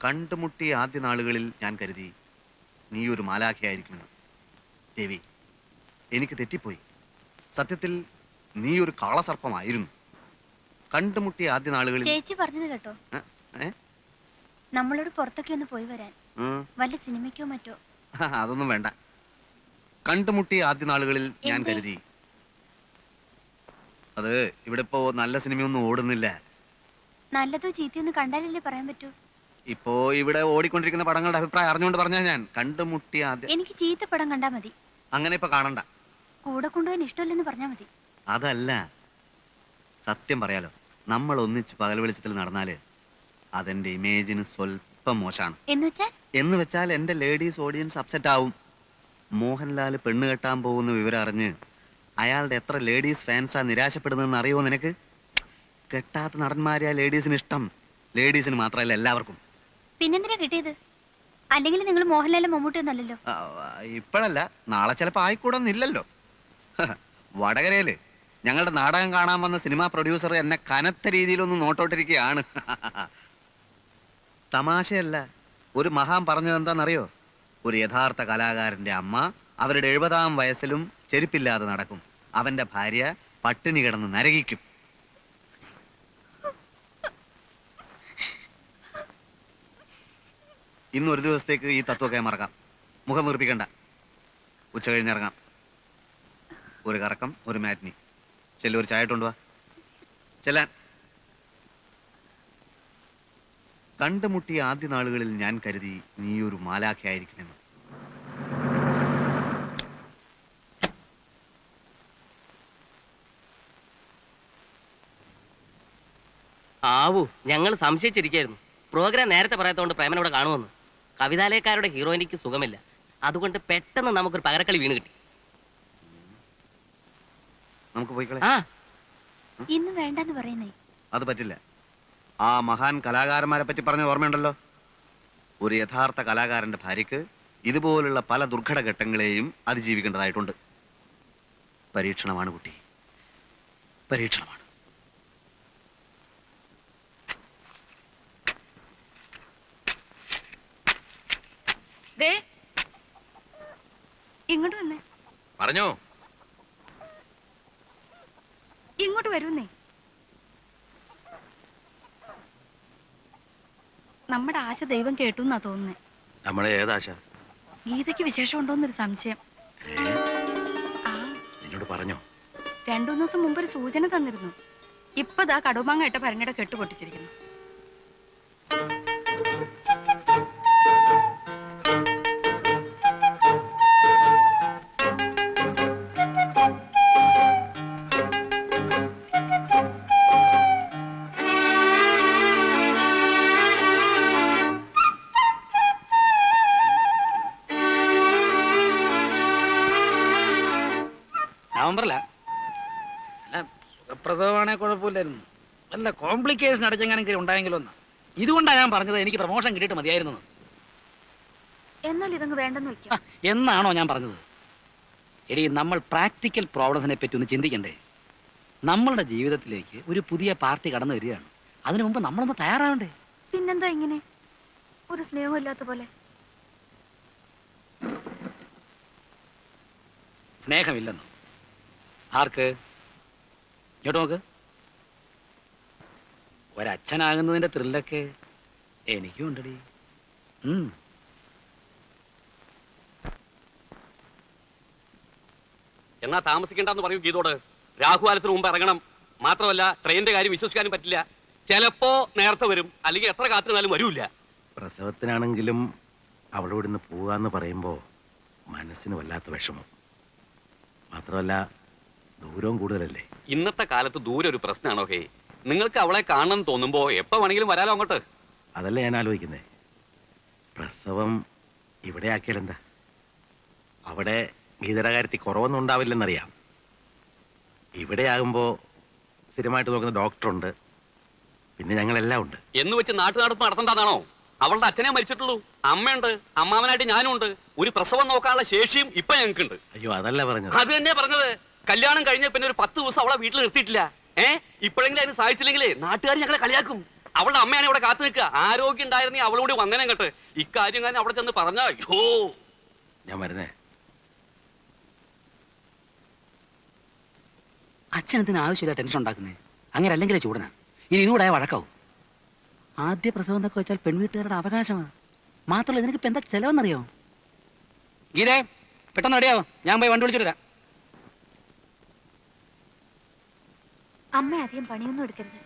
കണ്ടുമുട്ടിയ ആദ്യ നാളുകളിൽ ഞാൻ കരുതി നീ ഒരു മാലാഖയായിരിക്കുമെന്ന്. ദേവി, എനിക്ക് തെറ്റിപ്പോയി. സത്യത്തിൽ നീ ഒരു കാളസർപ്പമായിരുന്നു. കണ്ടുമുട്ടിയ ആദ്യ നാളുകളിൽ ചേച്ചി പറഞ്ഞത് കേട്ടോ, നമ്മളോട് പുറത്തൊക്കെ ഒന്ന് പോയി വരാൻ, വല്ല സിനിമയ്ക്കോ മറ്റോ. അതൊന്നും വേണ്ട. കണ്ടുമുട്ടിയ ആദ്യ നാളുകളിൽ ഞാൻ കരുതി അത് ഇവിടെ ഇപ്പോ നല്ല സിനിമയൊന്നും ഓടുന്നില്ല. നല്ലതോ ചീത്തയൊന്നും കണ്ടാലല്ലേ പറയാൻ പറ്റൂ. ഇപ്പോ ഇവിടെ ഓടിക്കൊണ്ടിരിക്കുന്ന പടങ്ങളുടെ അഭിപ്രായം അറിഞ്ഞുകൊണ്ട് പറഞ്ഞാ ഞാൻ കണ്ടുമുട്ടിയ ആദ്യ. എനിക്ക് ചീത്ത പടം കണ്ടാ മതി. അങ്ങനെ ഇപ്പൊ കാണണ്ട. കൂടെ കൊണ്ടുപോകാൻ ഇഷ്ടമല്ലെന്ന് പറഞ്ഞാ മതി. അതല്ല, സത്യം പറയാലോ, നമ്മൾ ഒന്നിച്ച് പകൽ വെളിച്ചത്തിൽ നടന്നാല് അതെന്റെ ഇമേജിന് സ്വല്പം മോശമാണ്. എന്ന് വെച്ചാൽ എന്റെ ലേഡീസ് ഓഡിയൻസ് അപ്സെറ്റ് ആവും. മോഹൻലാൽ പെണ്ണ് കെട്ടാൻ പോകുന്ന വിവരം അറിഞ്ഞ് അയാളുടെ എത്ര ലേഡീസ് ഫാൻസാ നിരാശപ്പെടുന്നതെന്ന് അറിയുമോ നിനക്ക്? കെട്ടാത്ത നടന്മാരെയാ ലേഡീസിന് ഇഷ്ടം. ലേഡീസിന് മാത്രമല്ല, എല്ലാവർക്കും. പിന്നെന്തിനാ കിട്ടിയത്? അല്ലെങ്കിൽ നിങ്ങൾ മോഹൻലാലും മമ്മൂട്ടി ഒന്നല്ലല്ലോ. ഇപ്പോഴല്ല, നാളെ ചിലപ്പോ ആയിക്കൂടൊന്നില്ലല്ലോ. വടകരയില് ഞങ്ങളുടെ നാടകം കാണാൻ വന്ന സിനിമാ പ്രൊഡ്യൂസർ എന്നെ കനത്ത രീതിയിലൊന്ന് നോട്ടോട്ടിരിക്കുകയാണ്. തമാശയല്ല, ഒരു മഹാൻ പറഞ്ഞത് എന്താണെന്നറിയോ? ഒരു യഥാർത്ഥ കലാകാരന്റെ അമ്മ അവരുടെ 70-ാം വയസ്സിലും ചെരുപ്പില്ലാതെ നടക്കും. അവന്റെ ഭാര്യ പട്ടിണി കിടന്ന് നരകിക്കും. ഇന്ന് ഒരു ദിവസത്തേക്ക് ഈ തത്വമൊക്കെ മറക്കാം. മുഖം വീർപ്പിക്കണ്ട. ഉച്ച കഴിഞ്ഞിറങ്ങാം. ഒരു കറക്കം, ഒരു മാറ്റിനി. ചെല്ലു, ഒരു ചായ ഇട്ടുകൊണ്ടുവാ. ചെല്ലാൻ. കണ്ടുമുട്ടിയ ആദ്യ നാളുകളിൽ ഞാൻ കരുതി നീ ഒരു മാലാഖയായിരിക്കുമെന്ന്. ആവൂ, ഞങ്ങൾ സംശയിച്ചിരിക്കായിരുന്നു. പ്രോഗ്രാം നേരത്തെ പറയാത്തതുകൊണ്ട് പ്രേമൻ ഇവിടെ കാണുമെന്ന്. കവിതാലയക്കാരുടെ ഹീറോയിനിക്ക് സുഖമില്ല, അതുകൊണ്ട് പെട്ടെന്ന് നമുക്കൊരു പകരക്കളി വീണ് കിട്ടി. നമുക്ക് പോയിക്കളെ. ഇന്ന് വേണ്ടെന്ന് പറയുന്നേ. അത് പറ്റില്ല. ആ മഹാൻ കലാകാരന്മാരെ പറ്റി പറഞ്ഞ ഓർമ്മയുണ്ടല്ലോ. ഒരു യഥാർത്ഥ കലാകാരന്റെ ഭാര്യക്ക് ഇതുപോലുള്ള പല ദുർഘട ഘട്ടങ്ങളെയും അതിജീവിക്കേണ്ടതായിട്ടുണ്ട്. പരീക്ഷണമാണ് കുട്ടി, പരീക്ഷണമാണ്. ഇങ്ങോട്ട് വന്നേ. പറഞ്ഞോ. ഇങ്ങോട്ട് വരുന്നേ. നമ്മുടെ ആശ ദൈവം കേട്ടു എന്നാ തോന്നുന്നേ. നമ്മുടെ ഏതാശ? ഗീതയ്ക്ക് വിശേഷം ഉണ്ടോന്നൊരു സംശയം. നിന്നോട് പറഞ്ഞോ? 2-3 ദിവസം മുമ്പ് ഒരു സൂചന തന്നിരുന്നു. ഇപ്പതാ കടുമാങ്ങ ഇട്ട ഭരണിയുടെ കെട്ട് പൊട്ടിച്ചിരിക്കുന്നു. നവംബറില അല്ല, സുഖപ്രസവമാണെ കുഴപ്പമില്ലായിരുന്നു. അല്ല, കോംപ്ലിക്കേഷൻ അടച്ചെങ്ങാനെങ്കിലും ഉണ്ടായെങ്കിലും ഒന്ന്. ഇതുകൊണ്ടാണ് ഞാൻ പറഞ്ഞത് എനിക്ക് പ്രമോഷൻ കിട്ടിയിട്ട് മതിയായിരുന്നു. എന്നാൽ ഇതങ്ങ് വേണ്ടെന്ന് വെക്കാം. എന്നാണോ ഞാൻ പറഞ്ഞത്? എടി, നമ്മൾ പ്രാക്ടിക്കൽ പ്രോബ്ലംസിനെ പറ്റി ഒന്ന് ചിന്തിക്കണ്ടേ? നമ്മളുടെ ജീവിതത്തിലേക്ക് ഒരു പുതിയ പാർട്ടി കടന്നു വരികയാണ്. അതിനു മുമ്പ് നമ്മളൊന്ന് തയ്യാറാവണ്ടേ? പിന്നെന്താ ഇങ്ങനെ ഒരു സ്നേഹമില്ലാത്ത പോലെ? സ്നേഹമില്ലെന്നോ? ആർക്ക്? ഇങ്ങോട്ട് നോക്ക്. ഒരച്ഛനാകുന്നതിന്റെ ത്രില്ലൊക്കെ എനിക്കും ഉണ്ടടി. എന്നാ താമസിക്കണ്ടെന്ന് പറയൂ ഗീതോട്. രാഹുകാലത്തിന് മുമ്പ് ഇറങ്ങണം. മാത്രമല്ല, ട്രെയിനിന്റെ കാര്യം വിശ്വസിക്കാനും പറ്റില്ല. ചിലപ്പോ നേരത്തെ വരും, അല്ലെങ്കിൽ എത്ര കാത്തിരുന്നാലും വരൂല്ല. പ്രസവത്തിനാണെങ്കിലും അവളോട് ഇന്ന് പോകാന്ന് പറയുമ്പോ മനസ്സിന് വല്ലാത്ത വിഷമം. മാത്രമല്ല, ദൂരവും കൂടുതലല്ലേ. ഇന്നത്തെ കാലത്ത് ദൂരെ ഒരു പ്രശ്നമാണോ? ഹേ, നിങ്ങൾക്ക് അവളെ കാണണം തോന്നുമ്പോ എപ്പോ വേണമെങ്കിലും വരാലോ അങ്ങോട്ട്. അതല്ലേ ഞാൻ ആലോചിക്കുന്നേ. പ്രസവം ഇവിടെ ആക്കിയാലെന്താ? അവിടെ ഗീതയുടെ കാര്യത്തിൽ കുറവൊന്നും ഉണ്ടാവില്ലെന്നറിയാം. ഇവിടെ ആകുമ്പോ സ്ഥിരമായിട്ട് നോക്കുന്ന ഡോക്ടറുണ്ട്, പിന്നെ ഞങ്ങളെല്ലാം ഉണ്ട്. എന്ന് വെച്ച് നാട്ടുനടപ്പ് നടത്തണ്ടാന്നാണോ? അവളുടെ അച്ഛനെ മരിച്ചിട്ടുള്ളൂ, അമ്മയുണ്ട്, അമ്മാവനായിട്ട് ഞാനും ഉണ്ട്. ഒരു പ്രസവം നോക്കാനുള്ള ശേഷിയും ഇപ്പൊ ഞങ്ങൾക്കുണ്ട്. അയ്യോ, അതല്ല പറഞ്ഞത്. അത് തന്നെയാ പറഞ്ഞത്. കല്യാണം കഴിഞ്ഞ പിന്നെ ഒരു 10 ദിവസം അവളെ വീട്ടിൽ നിർത്തിയിട്ടില്ല. ഇപ്പോഴെങ്കിലും അതിന് സാധിച്ചില്ലെങ്കിലേ നാട്ടുകാർ ഞങ്ങളെ കളിയാക്കും. അവളുടെ അമ്മയാണ് ഇവിടെ കാത്തു നിൽക്കുക. ആരോഗ്യം ഉണ്ടായിരുന്നേ അവളോട് വന്നേനെ കേട്ട്. ഇക്കാര്യം ഞാൻ അവിടെ ചെന്ന് പറഞ്ഞ അയ്യോ. ഞാൻ വരുന്നേ. അച്ഛൻ എന്തിനാ ആവശ്യമില്ല ടെൻഷൻ ഉണ്ടാക്കുന്നേ? അങ്ങനെ അല്ലെങ്കിലേ ചൂടനാ. ഇനി ഇതുകൂടെ വഴക്കാവും. ആദ്യ പ്രസവം എന്നൊക്കെ വെച്ചാൽ പെൺവീട്ടുകാരുടെ അവകാശമാണ്. മാത്രമല്ല നിനക്ക് ഇപ്പൊ എന്താ ചെലവെന്നറിയോ? ഗീതേ, പെട്ടെന്ന് റെഡിയാവോ, ഞാൻ പോയി വണ്ടി വിളിച്ചിട്ട് വരാം. അമ്മ അധികം പണിയൊന്നും എടുക്കരുത്.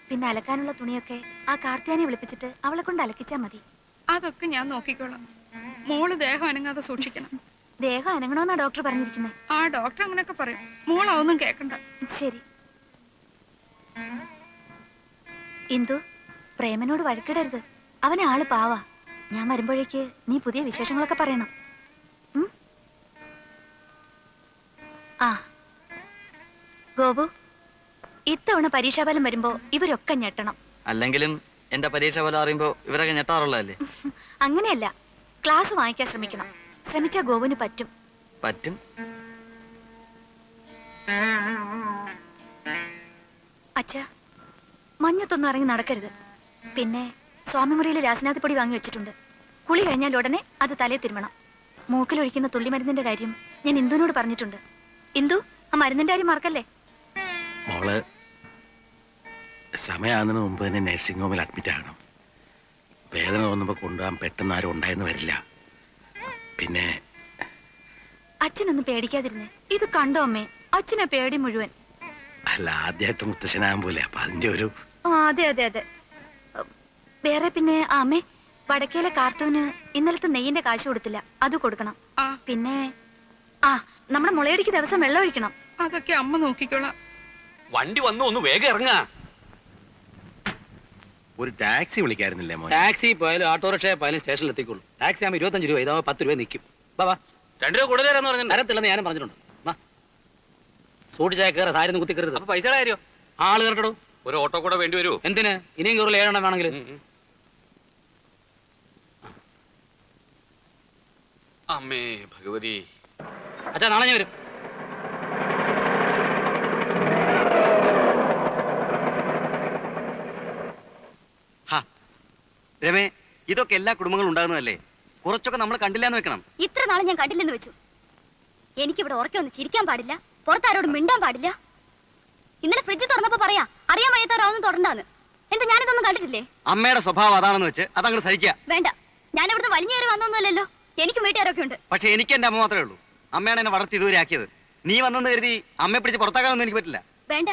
പിന്നെ അലക്കാനുള്ള തുണിയൊക്കെ ആ കാർത്തിയാനെ വിളിപ്പിച്ചിട്ട് അവളെ കൊണ്ട് അലക്കിച്ചാ മതി. അതൊക്കെ ഞാൻ നോക്കിക്കോളാം. മോള് ദേഹം അനങ്ങാതെ സൂക്ഷിക്കണം. ദേഹം അനങ്ങണമെന്നാ ഡോക്ടർ പറഞ്ഞിരിക്കുന്നത്. ആ ഡോക്ടർ അങ്ങനെയൊക്കെ പറയും. മോളതൊന്നും കേക്കണ്ട. ശരി. ഇന്ദു, പ്രേമനോട് വഴക്കിടരുത്. അവനെ ആള് പാവാ. ഞാൻ വരുമ്പോഴേക്ക് നീ പുതിയ വിശേഷങ്ങളൊക്കെ പറയണം. ആ ഗോപു, ഇത്തവണ പരീക്ഷാഫലം വരുമ്പോ ഇവരൊക്കെ ഞെട്ടണം. അല്ലെങ്കിലും എന്റെ പരീക്ഷ ഫലം അറിയുമ്പോ ഇവരൊക്കെ ഞെട്ടാറുള്ളതല്ലേ? അങ്ങനെയല്ല, ക്ലാസ് വാങ്ങിക്കാൻ ശ്രമിക്കണം. ശ്രമിച്ചാ ഗോപുവിന് പറ്റും. പറ്റും. അച്ഛാ, മഞ്ഞത്തൊന്നും ഇറങ്ങി നടക്കരുത്. പിന്നെ സ്വാമിമുറിയിൽ രാസനാഥിപ്പൊടി വാങ്ങി വെച്ചിട്ടുണ്ട്. കുളി കഴിഞ്ഞാൽ ഉടനെ അത് തലേ തിരുമണം. മൂക്കിലൊഴിക്കുന്ന തുള്ളിമരുന്നിന്റെ കാര്യം ഞാൻ ഇന്ദുവിനോട് പറഞ്ഞിട്ടുണ്ട്. ഇന്ദു, ആ മരുന്നിന്റെ കാര്യം മറക്കല്ലേ. മോള് സമയമാകുന്നതിന് മുമ്പ് തന്നെ നഴ്സിംഗ് ഹോമിൽ അഡ്മിറ്റ് ആകണം. വേദന തോന്നുമ്പോൾ കൊണ്ടുപോകാൻ പെട്ടെന്ന് ആരും ഉണ്ടായെന്ന് വരില്ല. പിന്നെ അച്ഛനൊന്നും പേടിക്കാതിരുന്നേ. ഇത് കണ്ടോ അമ്മേ, അച്ഛനെ പേടി മുഴുവൻ. അല്ല, ആദ്യമായിട്ട് മുത്തശ്ശനാകാൻ പോലെ, അപ്പൊ അതിന്റെ ഒരു അതെ അതെ അതെ. വേറെ പിന്നെ അമ്മേ, വടക്കേലെ കാർത്തൂന് ഇന്നലത്തെ നെയ്യിന്റെ കാശ് കൊടുത്തില്ല, അത് കൊടുക്കണം. പിന്നെ നമ്മുടെ മുളയടിക്ക് ദിവസം വെള്ളം ഒഴിക്കണം. അതൊക്കെ അമ്മ നോക്കിക്കോളാം. വണ്ടി വന്നു, ഒന്ന് വേഗം ഇറങ്ങാ. ഒരു ടാക്സി വിളിക്കായിരുന്നില്ലേ മോനെ? ടാക്സി പോയാലും ഓട്ടോറിക്ഷ പോയാലും സ്റ്റേഷനിൽ എത്തിക്കുള്ളൂ. ടാക്സി ആകുമ്പോൾ 25 രൂപ, ഇതാവുമ്പോൾ 10 രൂപ നിൽക്കും. ബാബാ, 2 രൂപ കൂടുതൽ തരാന്ന് പറഞ്ഞു. തരത്തില്ലെന്ന് ഞാനും പറഞ്ഞിട്ടുണ്ട്. സൂട്ടിച്ചായ കയറ, സാരി ഒന്നും കുത്തിക്കരുത്. അപ്പൊ പൈസയുടെ കാര്യോ? ആള് കയറട്ടോ. ഒരു ഓട്ടോ കൂടെ വേണ്ടി വരൂ. എന്തിന്? ഇനിയും കയറില്ല, 7 എണ്ണം വേണമെങ്കിൽ. അമ്മേ ഭഗവതി. അച്ഛാ, നാളെ ഞാൻ വരും. രമേ, ഇതൊക്കെ എല്ലാ കുടുംബങ്ങളും ഉണ്ടാകുന്നതല്ലേ? കുറച്ചൊക്കെ നമ്മൾ കണ്ടില്ലാന്ന് വെക്കണം. ഇത്ര നാളെ ഞാൻ കണ്ടില്ലെന്ന് വെച്ചു. എനിക്കിവിടെ ഉറക്കെ ഒന്ന് ചിരിക്കാൻ പാടില്ല, പുറത്താരോടും മിണ്ടാൻ പാടില്ല. ഇന്നലെ ഫ്രിഡ്ജ് തുറന്നപ്പോ പറയാ അറിയാൻ വയ്യാത്തവരാവൊന്നും തുടണ്ടാന്ന്. എന്താ ഞാനിതൊന്നും കണ്ടിട്ടില്ലേ? അമ്മയുടെ സ്വഭാവം അതാണെന്ന് വെച്ച് അതങ്ങനെ സഹിക്കുക. വേണ്ട, ഞാൻ ഇവിടുന്ന് വലിഞ്ഞേറി വന്നൊന്നുമല്ലല്ലോ. എനിക്കും വീട്ടുകാരൊക്കെ ഉണ്ട്. പക്ഷെ എനിക്ക് എന്റെ അമ്മ മാത്രമേ ഉള്ളൂ. അമ്മയാണ് എന്നെ വളർത്തി ഇതുവരെ ആക്കിയത്. നീ വന്നെന്ന് കരുതി അമ്മയെ പിടിച്ച് പുറത്താക്കാനൊന്നും എനിക്ക് പറ്റില്ല. വേണ്ട,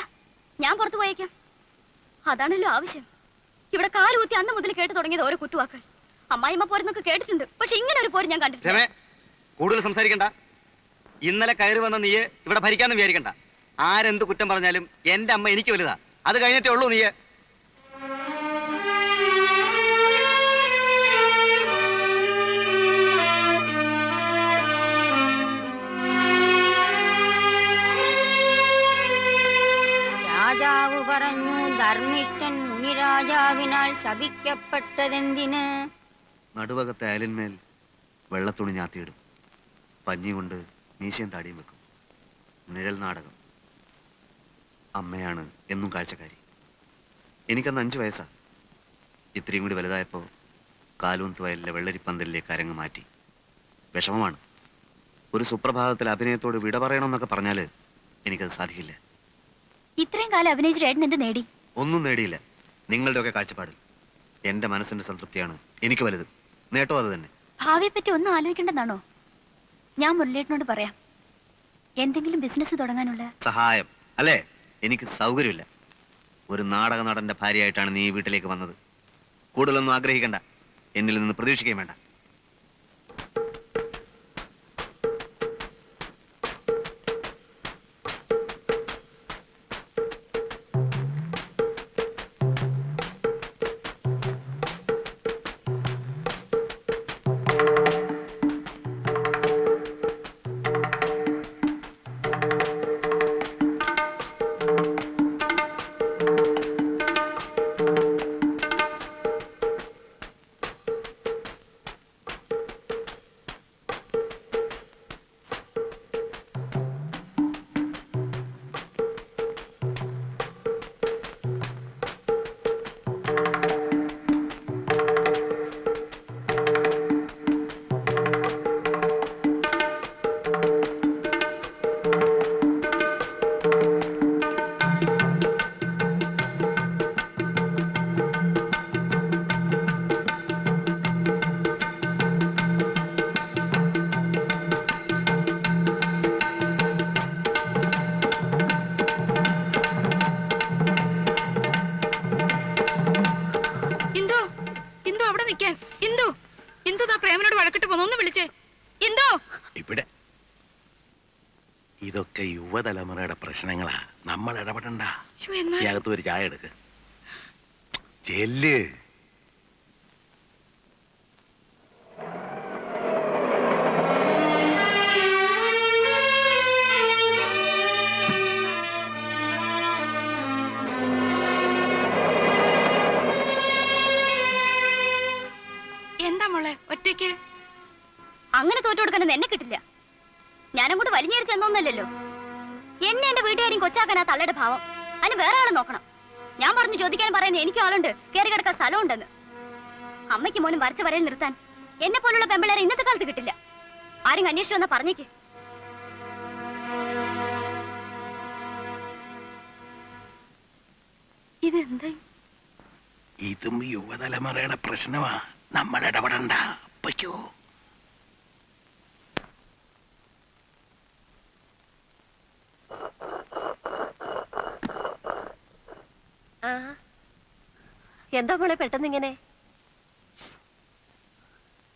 ഞാൻ പുറത്തു പോയേക്കാം. അതാണല്ലോ ആവശ്യം. ഇവിടെ കാലുകുത്തി അന്ന് മുതൽ കേട്ടു തുടങ്ങിയത് ഓരോ കുത്തുവാക്കൾ. അമ്മായിമ്മ പോരെന്നൊക്കെ കേട്ടിട്ടുണ്ട്, പക്ഷെ ഇങ്ങനെ ഒരു പോര് ഞാൻ കണ്ടിട്ടില്ല. രമേ, കൂടുതൽ സംസാരിക്കണ്ട. ഇന്നലെ കയറി വന്ന നീ ഇവിടെ ഭരിക്കാന്ന് വിചാരിക്കണ്ട. ആരെന്ത് കുറ്റം പറഞ്ഞാലും എന്റെ അമ്മ എനിക്ക് വലുതാ. അത് കഴിഞ്ഞിട്ടേ ഉള്ളൂ നീ. രാജാവ് പറഞ്ഞു, ധർമ്മിഷ്ഠൻ മുനിരാജാവിനാൽ ശപിക്കപ്പെട്ടതെന്തിന്? നടുവകത്തെ അയലിന്മേൽ വെള്ളത്തുണി ഞാത്തിയിടും. പഞ്ഞി കൊണ്ട് മീശയും താടിയും വെക്കും. നിഴൽ നാടകം. അമ്മയാണ് എന്നും കാഴ്ചക്കാരി. എനിക്കന്ന് 5 വയസ്സാ. ഇത്രയും കൂടി വലുതായപ്പോൾ കാലൂന്ത് വയലിലെ വെള്ളരിപ്പന്തലിലേക്ക് അരങ്ങ് മാറ്റി. വിഷമമാണ്. ഒരു സുപ്രഭാതത്തിൽ അഭിനയത്തോട് വിട പറയണമെന്നൊക്കെ പറഞ്ഞാൽ എനിക്കത് സാധിക്കില്ല. ഇത്രയും കാലം അഭിനയിച്ച ഏട്ടൻ എന്ത് നേടി? ഒന്നും നേടിയില്ല. നിങ്ങളുടെയൊക്കെ കാഴ്ചപ്പാടിൽ എന്റെ മനസ്സിന്റെ സംതൃപ്തിയാണ് എനിക്ക് വലുത്. നേട്ടോ അത് തന്നെ. ഭാവിയെ പറ്റി ഒന്നും ആലോചിക്കേണ്ടെന്നാണോ? ഞാൻ മുരളിയേട്ടനോട് പറയാം, എന്തെങ്കിലും ബിസിനസ് തുടങ്ങാനുള്ള സഹായം. അല്ലേ? എനിക്ക് സൗകര്യമില്ല. ഒരു നാടക നടന്റെ ഭാര്യയായിട്ടാണ് നീ ഈ വീട്ടിലേക്ക് വന്നത്. കൂടുതലൊന്നും ആഗ്രഹിക്കണ്ട, എന്നിൽ നിന്ന് പ്രതീക്ഷിക്കുകയും വേണ്ട. നിൽക്കാൻ. ഇന്ദു, ഇന്ദു ദാ പ്രേമനോട് വഴക്കിട്ട് പോന്നു. ഒന്ന് വിളിച്ചേ. ഇന്ദു. ഇവിടെ ഇതൊക്കെ യുവതലമുറയുടെ പ്രശ്നങ്ങളാ, നമ്മൾ ഇടപെടണ്ട. ശ്ശോ, എന്നാ ഈ അകത്ത് ഒരു ചായ എടുക്ക്. ചെല്ല്. എന്താ മോളെ ഒറ്റയ്ക്ക്? അങ്ങനെ തോറ്റു കൊടുക്കാനൊന്നും എന്നെ കിട്ടില്ല. ഞാനങ്ങോട്ട് വലിഞ്ഞേറി ചെന്നൊന്നല്ലോ. എന്നെ എന്റെ വീട്ടുകാരും കൊച്ചാക്കാൻ ആ തള്ളയുടെ ഭാവം. അതിന് വേറെ ആളെ നോക്കണം. ഞാൻ പറഞ്ഞു ചോദിക്കാൻ പറയുന്നത് എനിക്കും ആളുണ്ട്, കയറി കിടക്കാൻ സ്ഥലമുണ്ടെന്ന്. അമ്മയ്ക്ക് മോനും വരച്ച വരയിൽ നിർത്താൻ എന്നെ പോലുള്ള പെമ്പിളേരെ ഇന്നത്തെ കാലത്ത് കിട്ടില്ല. ആരും അന്വേഷിച്ചു വന്നാ പറഞ്ഞേക്ക്. ഇതെന്താ? ഇതും യുവതലമുറയുടെ പ്രശ്നമാ, നമ്മൾ ഇടപെടണ്ട. പൊയ്ക്കോ. എന്താ മോളെ പെട്ടെന്ന് ഇങ്ങനെ?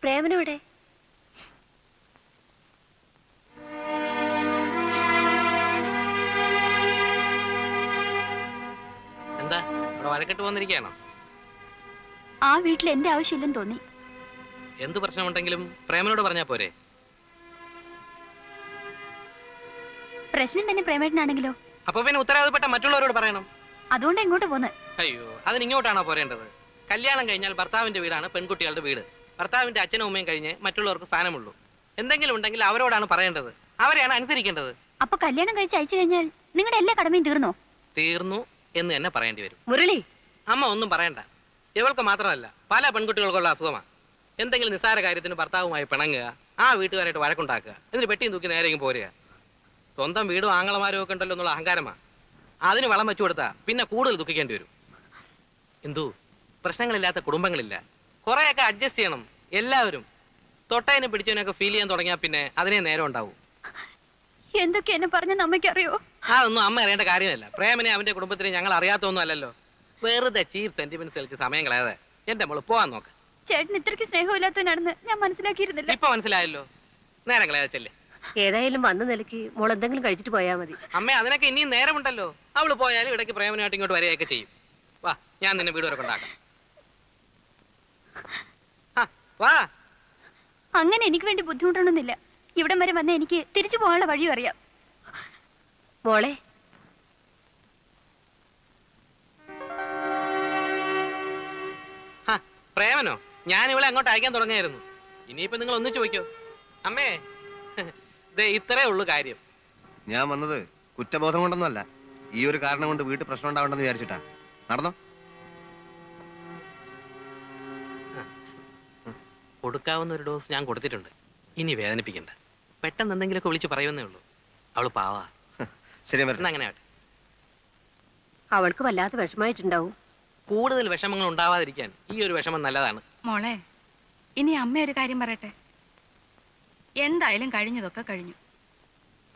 പ്രേമനോടെ? എന്താ ഇവിടെ വഴക്കിട്ട് വന്നിരിക്കുകയാണോ? ആ വീട്ടിൽ എന്റെ ആവശ്യമില്ലെന്ന് തോന്നി. എന്ത് പ്രശ്നമുണ്ടെങ്കിലും പ്രേമനോട് പറഞ്ഞാ പോരെ? പ്രശ്നം തന്നെ പ്രേമേട്ടനാണെങ്കിലോ? അപ്പൊ പിന്നെ ഉത്തരവാദപ്പെട്ട മറ്റുള്ളവരോട് പറയണം. അതുകൊണ്ട് എങ്ങോട്ട് പോന്ന്? അയ്യോ, അതിന് ഇങ്ങോട്ടാണോ പോരേണ്ടത്? കല്യാണം കഴിഞ്ഞാൽ ഭർത്താവിന്റെ വീടാണ് പെൺകുട്ടികളുടെ വീട്. ഭർത്താവിന്റെ അച്ഛനും അമ്മയും കഴിഞ്ഞ് മറ്റുള്ളവർക്ക് സ്ഥാനമുള്ളൂ. എന്തെങ്കിലും ഉണ്ടെങ്കിൽ അവരോടാണ് പറയേണ്ടത്, അവരെയാണ് അനുസരിക്കേണ്ടത്. അപ്പൊ കല്യാണം കഴിച്ച് അയച്ചു കഴിഞ്ഞാൽ നിങ്ങളുടെ എല്ലാ കടമയും തീർന്നോ? തീർന്നു എന്ന് തന്നെ പറയേണ്ടി വരും. മുരളി, അമ്മ ഒന്നും പറയണ്ട. ഇവൾക്ക് മാത്രമല്ല, പല പെൺകുട്ടികൾക്കുള്ള അസുഖമാണ്. എന്തെങ്കിലും നിസ്സാര കാര്യത്തിന് ഭർത്താവുമായി പിണങ്ങുക, ആ വീട്ടുകാരായിട്ട് വഴക്കുണ്ടാക്കുക, എന്നിട്ട് പെട്ടിയും തൂക്കി നേരെയും പോരുക. സ്വന്തം വീടും ആങ്ങളമാരും ഒക്കെ ഉണ്ടല്ലോ എന്നുള്ള അഹങ്കാരമാണ്. അതിന് വളം വെച്ചു കൊടുത്താൽ പിന്നെ കൂടുതൽ ദുഃഖിക്കേണ്ടി വരും. എന്തു പ്രശ്നങ്ങളില്ലാത്ത കുടുംബങ്ങളില്ല. കുറെയൊക്കെ അഡ്ജസ്റ്റ് ചെയ്യണം എല്ലാവരും. തൊട്ടതിനെ പിടിച്ചതിനൊക്കെ ഫീൽ ചെയ്യാൻ തുടങ്ങിയാൽ പിന്നെ അതിനെ നേരം ഉണ്ടാവും. എന്തൊക്കെ എന്നെ പറഞ്ഞെന്ന് അമ്മയ്ക്കറിയോ? അതൊന്നും അമ്മ അറിയേണ്ട കാര്യമല്ല. പ്രേമനെ അവന്റെ കുടുംബത്തിനെ ഞങ്ങൾ അറിയാത്തൊന്നും അല്ലല്ലോ. വെറുതെ ചീപ്പ് സെന്റിമെന്റ്സ് കളിച്ച് സമയം കളയാതെ എന്റെ മോള് പോവാൻ നോക്ക്. ചേട്ടൻ ഇത്രയ്ക്ക് സ്നേഹമില്ലാത്തവനാണെന്ന് ഞാൻ മനസ്സിലാക്കിയിരുന്നില്ല. ഇപ്പൊ മനസ്സിലായല്ലോ. നേരം കളയാച്ചല്ലേ. ഏതായാലും വന്ന നിലയ്ക്ക് മോൾ എന്തെങ്കിലും കഴിച്ചിട്ട് പോയാൽ മതി. അമ്മ അതിനൊക്കെ ഇനിയും നേരമുണ്ടല്ലോ. അവള് പോയാലും ഇടയ്ക്ക് പ്രേമനായിട്ട് ഇങ്ങോട്ട് വരികയൊക്കെ ചെയ്യും. വാ, ഞാൻ നിന്നെ വീട് വരെ കൊണ്ടാക്കാം. വാ. അങ്ങനെ എനിക്ക് വേണ്ടി ബുദ്ധിമുട്ടൊന്നുമില്ല. ഇവിടം വരെ വന്ന എനിക്ക് തിരിച്ചു പോകാനുള്ള വഴിയും അറിയാം. മോളെ, പ്രേമനോ? ഞാൻ ഇവളെ അങ്ങോട്ട് അയക്കാൻ തുടങ്ങിയായിരുന്നു. ഇനിയിപ്പോ നിങ്ങൾ ഒന്നിച്ചു പോയിക്കോ. അമ്മേ, ഇത്രേ ഉള്ളു കാര്യം. ഞാൻ വന്നത് കുറ്റബോധം കൊണ്ടൊന്നുമല്ല, ഈ ഒരു കാരണം കൊണ്ട് വീട്ടിൽ പ്രശ്നം ഉണ്ടാവണ്ടെന്ന് വിചാരിച്ചിട്ടാ. നടന്നോ. കൊടുക്കാവുന്ന ഒരു ഡോസ് ഞാൻ കൊടുത്തിട്ടുണ്ട്. ഇനി വേദനിപ്പിക്കണ്ട. പെട്ടെന്ന് എന്തെങ്കിലുമൊക്കെ വിളിച്ച് പറയുന്നേ ഉള്ളൂ. അവള് പാവാ. ശരി, അങ്ങനെ ആട്ടെ. അവൾക്ക് വല്ലാത്ത വിഷമായിട്ടുണ്ടാവും. കൂടുതൽ വിഷമങ്ങൾ ഉണ്ടാവാതിരിക്കാൻ ഈ ഒരു വിഷമം നല്ലതാണ്. മോളെ, ഇനി അമ്മ ഒരു കാര്യം പറയട്ടെ. എന്തായാലും കഴിഞ്ഞതൊക്കെ കഴിഞ്ഞു.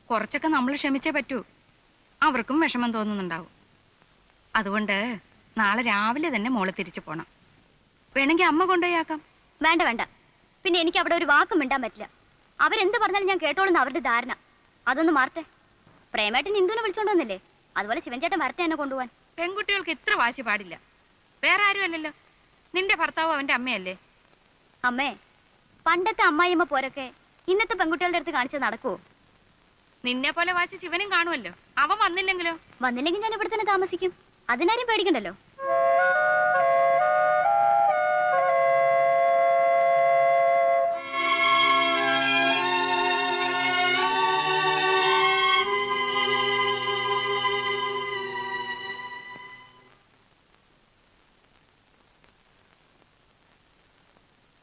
കുറച്ചൊക്കെ നമ്മൾ ക്ഷമിച്ചേ പറ്റൂ. അവർക്കും വിഷമം തോന്നുന്നുണ്ടാവും. അതുകൊണ്ട് നാളെ രാവിലെ തന്നെ മോള് തിരിച്ചു പോണം. വേണമെങ്കിൽ അമ്മ കൊണ്ടുപോയാക്കാം. വേണ്ട വേണ്ട. പിന്നെ എനിക്ക് അവിടെ ഒരു വാക്കും മിണ്ടാൻ പറ്റില്ല. അവരെന്ത് പറഞ്ഞാലും ഞാൻ കേട്ടോളുന്ന അവരുടെ ധാരണ. അതൊന്ന് മാറട്ടെ. പ്രേമേട്ടൻ ഇന്ദുവിനെ വിളിച്ചോണ്ട് വന്നില്ലേ, അതുപോലെ ശിവൻചേട്ടൻ വരട്ടെ എന്നെ കൊണ്ടുപോവാൻ. പെൺകുട്ടികൾക്ക് ഇത്ര വാശി പാടില്ല. വേറെ ആരും അല്ലല്ലോ, നിന്റെ ഭർത്താവ് അവന്റെ അമ്മയല്ലേ. അമ്മേ, പണ്ടത്തെ അമ്മായിയമ്മ പോരൊക്കെ ഇന്നത്തെ പെൺകുട്ടികളുടെ അടുത്ത് കാണിച്ചത് നടക്കുവോ? നിന്നെ പോലെ വാശി ശിവനും കാണുമല്ലോ. അവൻ വന്നില്ലെങ്കിലോ? വന്നില്ലെങ്കിൽ ഞാൻ ഇവിടെ തന്നെ താമസിക്കും. അതിനാരും പേടിക്കണ്ടല്ലോ.